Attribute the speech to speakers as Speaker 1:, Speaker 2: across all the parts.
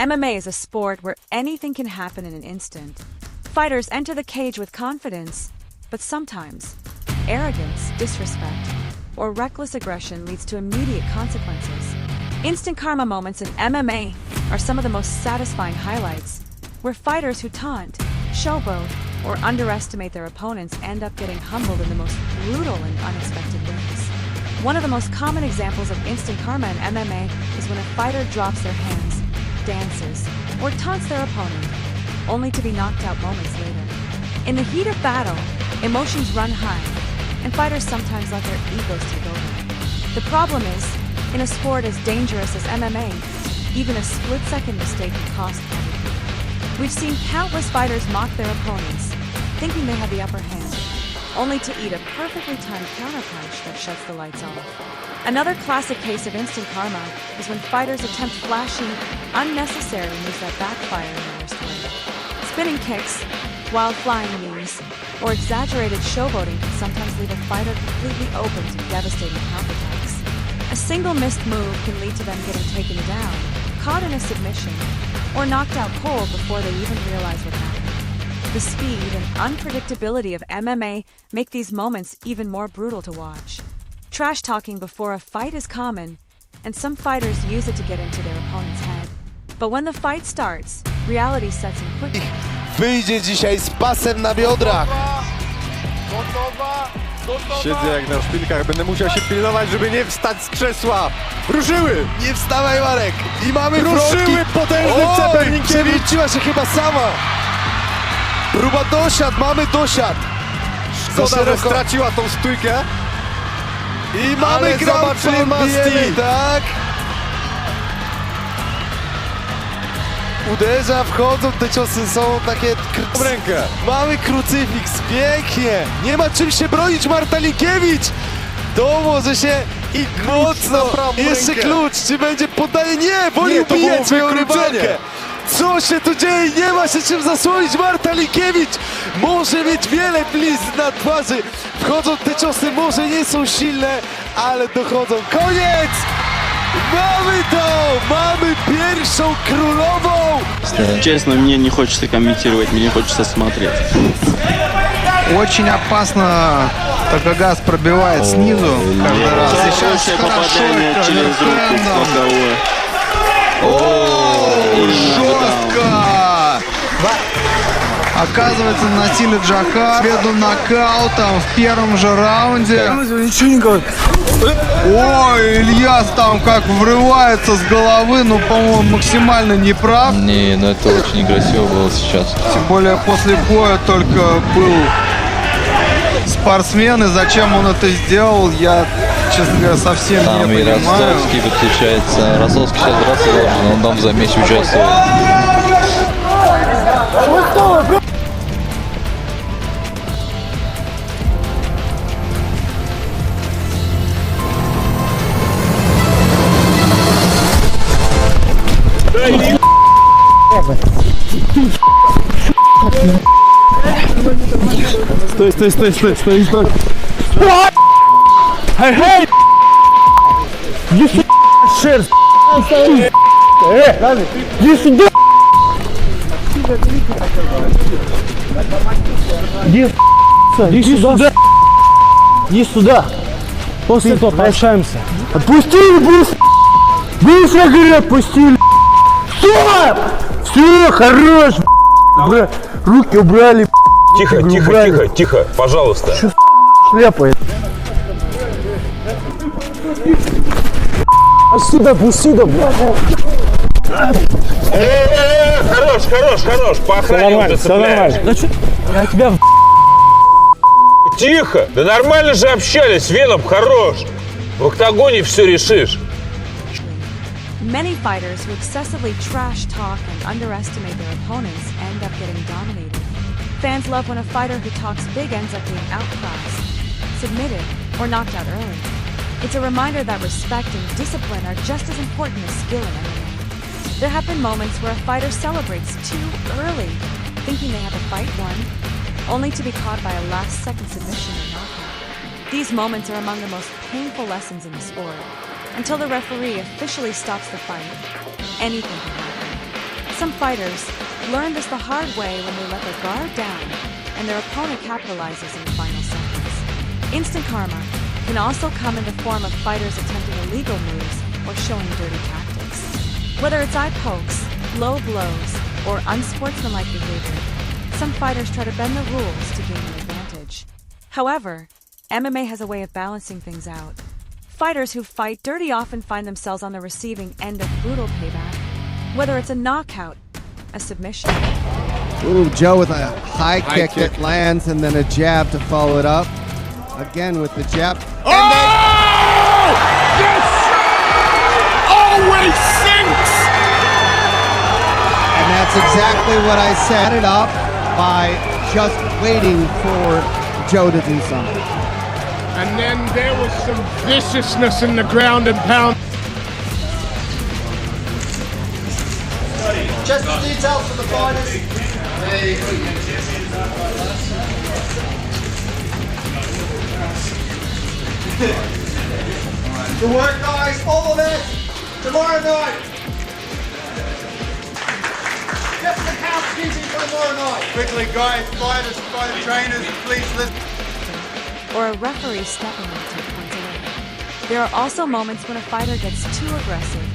Speaker 1: MMA is a sport where anything can happen in an instant. Fighters enter the cage with confidence, but sometimes arrogance, disrespect, or reckless aggression leads to immediate consequences. Instant karma moments in MMA are some of the most satisfying highlights, where fighters who taunt, showboat, or underestimate their opponents end up getting humbled in the most brutal and unexpected ways. One of the most common examples of instant karma in MMA is when a fighter drops their hands, dances, or taunts their opponent, only to be knocked out moments later. In the heat of battle, emotions run high, and fighters sometimes let their egos take over. The problem is, in a sport as dangerous as MMA, even a split-second mistake can cost everything. We've seen countless fighters mock their opponents, thinking they have the upper hand, only to eat a perfectly timed counterpunch that shuts the lights off. Another classic case of instant karma is when fighters attempt flashy, unnecessary moves that backfire in the worst way. Spinning kicks, wild flying knees, or exaggerated showboating can sometimes leave a fighter completely open to devastating counterattacks. A single missed move can lead to them getting taken down, caught in a submission, or knocked out cold before they even realize what happened. The speed and unpredictability of MMA make these moments even more brutal to watch. Trash talking before a fight is common, and some fighters use it to get into their opponent's head. But when the fight starts, reality sets in quickly.
Speaker 2: Wyjdzie dzisiaj z pasem na biodrach.
Speaker 3: Siedzę jak na szpilkach, będę musiał się pilnować, żeby nie wstać z krzesła. Ruszyły!
Speaker 2: Nie wstawaj, Marek! I mamy
Speaker 3: Ruszyły potężnym cepelnikiem!
Speaker 2: Przewróciła się chyba sama! Próba dosiad, mamy dosiad!
Speaker 3: Szkoda, że straciła tą stójkę.
Speaker 2: I mamy
Speaker 3: zobaczmy Masti!
Speaker 2: Tak! Uderza, wchodzą, te ciosy są takie...
Speaker 3: W rękę!
Speaker 2: Mamy krucyfiks, pięknie! Nie ma czym się bronić, Marta Linkiewicz! To może się i mocno! Jeszcze
Speaker 3: rękę.
Speaker 2: klucz, czy będzie podanie? Nie! Woli
Speaker 3: Nie, to było
Speaker 2: ubijać swoją
Speaker 3: wykluczenie.
Speaker 2: rywalkę! Co się tu dzieje? Nie ma się czym zasłonić! Marta Linkiewicz może mieć wiele blizn na twarzy! Wchodzą te ciosy, może nie są silne, ale dochodzą. Koniec! Mamy to! Mamy pierwszą królową!
Speaker 4: Честно, мне не хочется комментировать, мне хочется смотреть.
Speaker 5: Очень опасно. Такагас пробивает снизу каждый раз. Сейчас
Speaker 4: Хорошее
Speaker 5: хорошо
Speaker 4: попадание
Speaker 5: это
Speaker 4: через руку
Speaker 5: оверхендом.
Speaker 4: боковое.
Speaker 5: Жестко! Оказывается, наносили Джакар победу нокаутом в первом же раунде.
Speaker 2: Ничего не говорит.
Speaker 5: Ой, Ильяс там как врывается с головы, но, по-моему, максимально неправ.
Speaker 6: Не, ну это очень некрасиво было сейчас.
Speaker 5: Тем более после боя только был спортсмен, и зачем он это сделал, я, честно говоря, совсем
Speaker 6: Там
Speaker 5: не
Speaker 6: и
Speaker 5: понимаю.
Speaker 6: Ростовский подключается. Ростовский сейчас драться должен, он там в замесе участвует.
Speaker 7: Стой. Эй! Иди сюда, шерсть! Иди сюда! Иди сюда! Иди сюда! После этого пообщаемся. Отпусти, будешь, я говорю, отпусти! Стоп! Все, хорош! Бля, руки убрали!
Speaker 8: Тихо, пожалуйста.
Speaker 7: Шляпа. Отсюда, пусти, да,
Speaker 8: Хорош, поохраняй.
Speaker 7: все нормально. Да что? Я тебя
Speaker 8: Тихо, да нормально же общались, Веном, хорош. В октагоне все решишь.
Speaker 1: Many fighters who excessively trash talk and underestimate their opponents end up getting dominated. Fans love when a fighter who talks big ends up being outclassed, submitted, or knocked out early. It's a reminder that respect and discipline are just as important as skill in MMA. There have been moments where a fighter celebrates too early, thinking they have a fight won, only to be caught by a last-second submission or knockout. These moments are among the most painful lessons in the sport. Until the referee officially stops the fight, anything can happen. Some fighters learn this the hard way when they let their guard down and their opponent capitalizes in the final seconds. Instant karma can also come in the form of fighters attempting illegal moves or showing dirty tactics. Whether it's eye pokes, low blows, or unsportsmanlike behavior, some fighters try to bend the rules to gain an advantage. However, MMA has a way of balancing things out. Fighters who fight dirty often find themselves on the receiving end of brutal payback, whether it's a knockout, a submission.
Speaker 9: Ooh, Joe with a high kick that lands and then a jab to follow it up. Again with the jab.
Speaker 8: Yes! Always sinks!
Speaker 9: And that's exactly what I set it up by just waiting for Joe to do something.
Speaker 8: And then there was some viciousness in the ground and pound.
Speaker 9: Just the details for the fighters. Good work, guys. All of it. Tomorrow night. Just the housekeeping for tomorrow night.
Speaker 5: Quickly, guys, fighters, fighter trainers, please listen.
Speaker 1: Or a referee stepping in to take points away. There are also moments when a fighter gets too aggressive,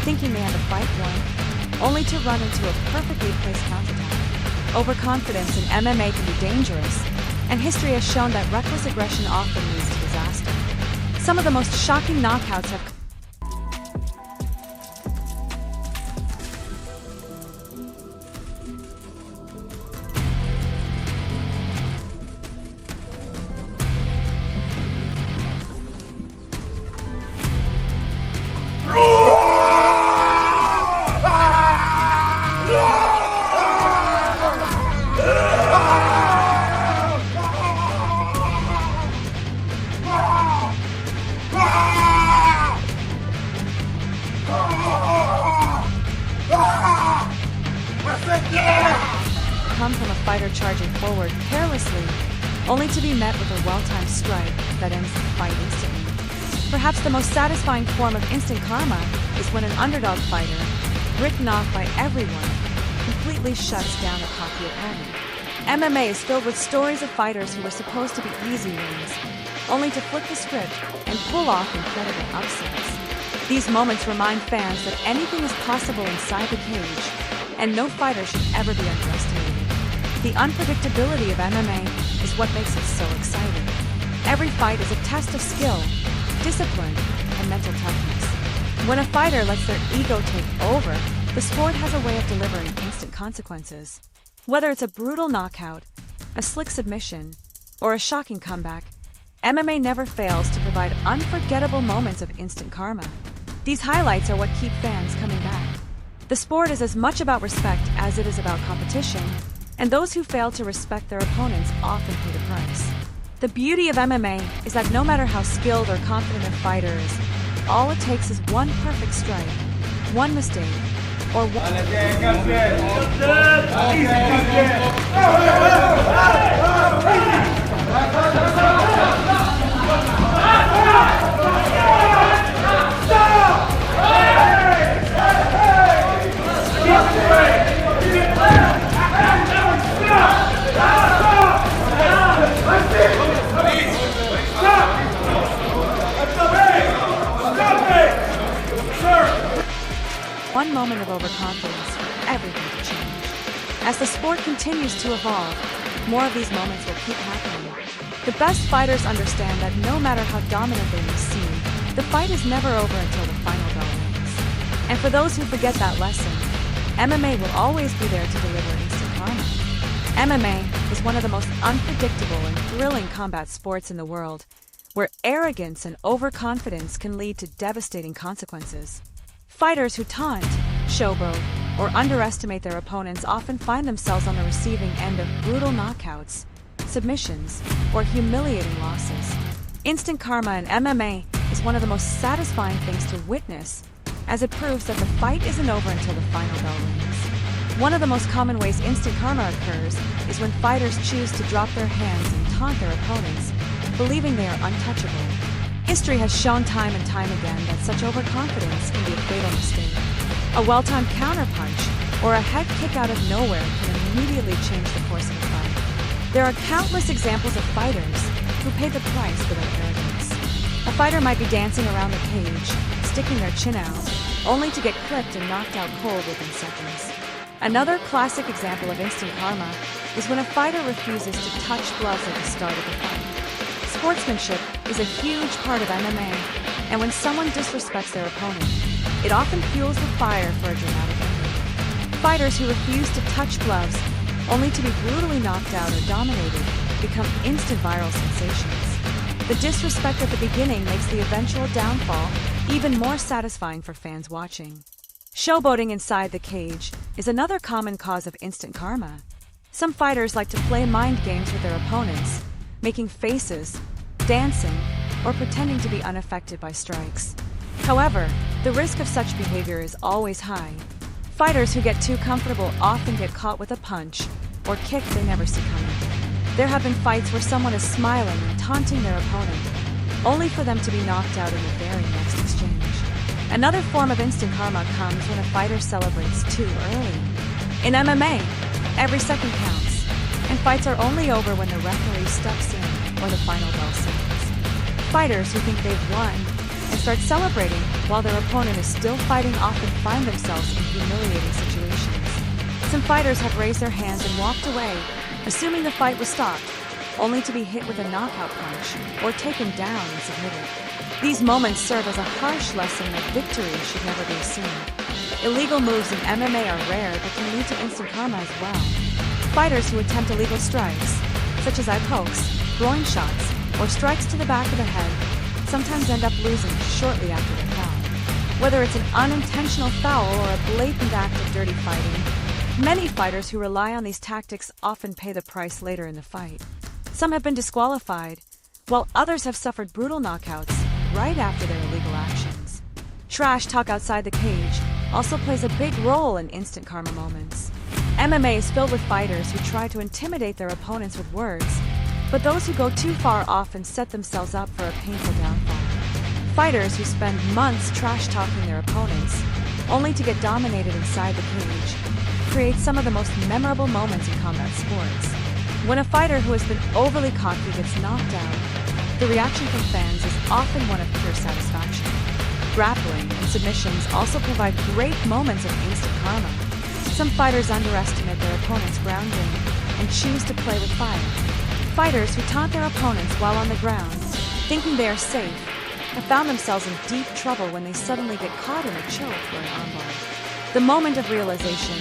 Speaker 1: thinking they have the fight won, only to run into a perfectly placed counterattack. Overconfidence in MMA can be dangerous, and history has shown that reckless aggression often leads to disaster. Some of the most shocking knockouts have come from a fighter charging forward carelessly, only to be met with a well-timed strike that ends the fight instantly. Perhaps the most satisfying form of instant karma is when an underdog fighter, written off by everyone, completely shuts down a cocky opponent. MMA is filled with stories of fighters who were supposed to be easy wins, only to flip the script and pull off incredible upsets. These moments remind fans that anything is possible inside the cage, and no fighter should ever be underestimated. The unpredictability of MMA is what makes it so exciting. Every fight is a test of skill, discipline, and mental toughness. When a fighter lets their ego take over, the sport has a way of delivering instant consequences. Whether it's a brutal knockout, a slick submission, or a shocking comeback, MMA never fails to provide unforgettable moments of instant karma. These highlights are what keep fans coming back. The sport is as much about respect as it is about competition, and those who fail to respect their opponents often pay the price. The beauty of MMA is that no matter how skilled or confident a fighter is, all it takes is one perfect strike, one mistake, or one... One moment of overconfidence for everything to change. As the sport continues to evolve, more of these moments will keep happening. The best fighters understand that no matter how dominant they may seem, the fight is never over until the final bell rings. And for those who forget that lesson, MMA will always be there to deliver instant karma. MMA is one of the most unpredictable and thrilling combat sports in the world, where arrogance and overconfidence can lead to devastating consequences. Fighters who taunt, showboat, or underestimate their opponents often find themselves on the receiving end of brutal knockouts, submissions, or humiliating losses. Instant karma in MMA is one of the most satisfying things to witness, as it proves that the fight isn't over until the final bell rings. One of the most common ways instant karma occurs is when fighters choose to drop their hands and taunt their opponents, believing they are untouchable. History has shown time and time again that such overconfidence can be a fatal mistake. A well-timed counterpunch or a head kick out of nowhere can immediately change the course of a fight. There are countless examples of fighters who pay the price for their arrogance. A fighter might be dancing around the cage, sticking their chin out, only to get clipped and knocked out cold within seconds. Another classic example of instant karma is when a fighter refuses to touch gloves at the start of the fight. Sportsmanship is a huge part of MMA, and when someone disrespects their opponent, it often fuels the fire for a dramatic ending. Fighters who refuse to touch gloves, only to be brutally knocked out or dominated, become instant viral sensations. The disrespect at the beginning makes the eventual downfall even more satisfying for fans watching. Showboating inside the cage is another common cause of instant karma. Some fighters like to play mind games with their opponents, making faces, dancing, or pretending to be unaffected by strikes. However, the risk of such behavior is always high. Fighters who get too comfortable often get caught with a punch or kick they never see coming. There have been fights where someone is smiling and taunting their opponent, only for them to be knocked out in the very next exchange. Another form of instant karma comes when a fighter celebrates too early. In MMA, every second counts, and fights are only over when the referee steps in or the final bell sounds. Fighters who think they've won and start celebrating while their opponent is still fighting often find themselves in humiliating situations. Some fighters have raised their hands and walked away, assuming the fight was stopped, only to be hit with a knockout punch or taken down and submitted. These moments serve as a harsh lesson that victory should never be assumed. Illegal moves in MMA are rare but can lead to instant karma as well. Fighters who attempt illegal strikes, such as eye pokes, groin shots, or strikes to the back of the head, sometimes end up losing shortly after the foul. Whether it's an unintentional foul or a blatant act of dirty fighting, many fighters who rely on these tactics often pay the price later in the fight. Some have been disqualified, while others have suffered brutal knockouts right after their illegal actions. Trash talk outside the cage also plays a big role in instant karma moments. MMA is filled with fighters who try to intimidate their opponents with words, but those who go too far often set themselves up for a painful downfall. Fighters who spend months trash-talking their opponents, only to get dominated inside the cage, create some of the most memorable moments in combat sports. When a fighter who has been overly cocky gets knocked out, the reaction from fans is often one of pure satisfaction. Grappling and submissions also provide great moments of instant karma. Some fighters underestimate their opponent's ground game and choose to play with fire. Fighters who taunt their opponents while on the ground, thinking they are safe, have found themselves in deep trouble when they suddenly get caught in a choke or an armbar. The moment of realization,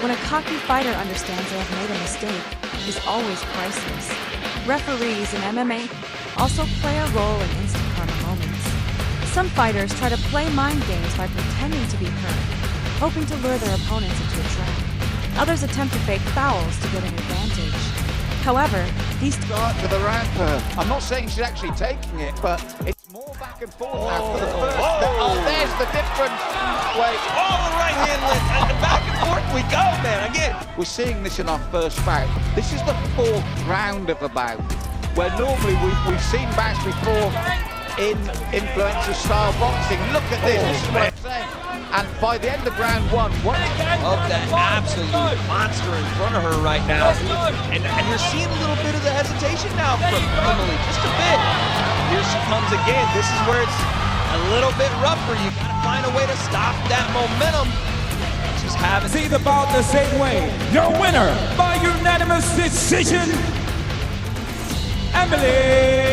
Speaker 1: when a cocky fighter understands they have made a mistake, is always priceless. Referees in MMA also play a role in instant karma moments. Some fighters try to play mind games by pretending to be hurt, hoping to lure their opponents into a trap. Others attempt to fake fouls to get an advantage. However, these
Speaker 10: start to the round for her. I'm not saying she's actually taking it, but it's more back and forth now for the first. There's the difference. Wait.
Speaker 11: Oh, right hand lift. And back and forth we go, man. Again.
Speaker 10: We're seeing this in our first bout. This is the fourth round of a bout, where normally we've seen bouts before in influential style boxing. Look at this. This is what I'm saying. And by the end of round one
Speaker 11: of that absolute monster in front of her right now. And you're seeing a little bit of the hesitation now from Emily, just a bit. Here she comes again. This is where it's a little bit rougher. You gotta find a way to stop that momentum. She's having
Speaker 12: see the bout the same way. Your winner by unanimous decision, Emily.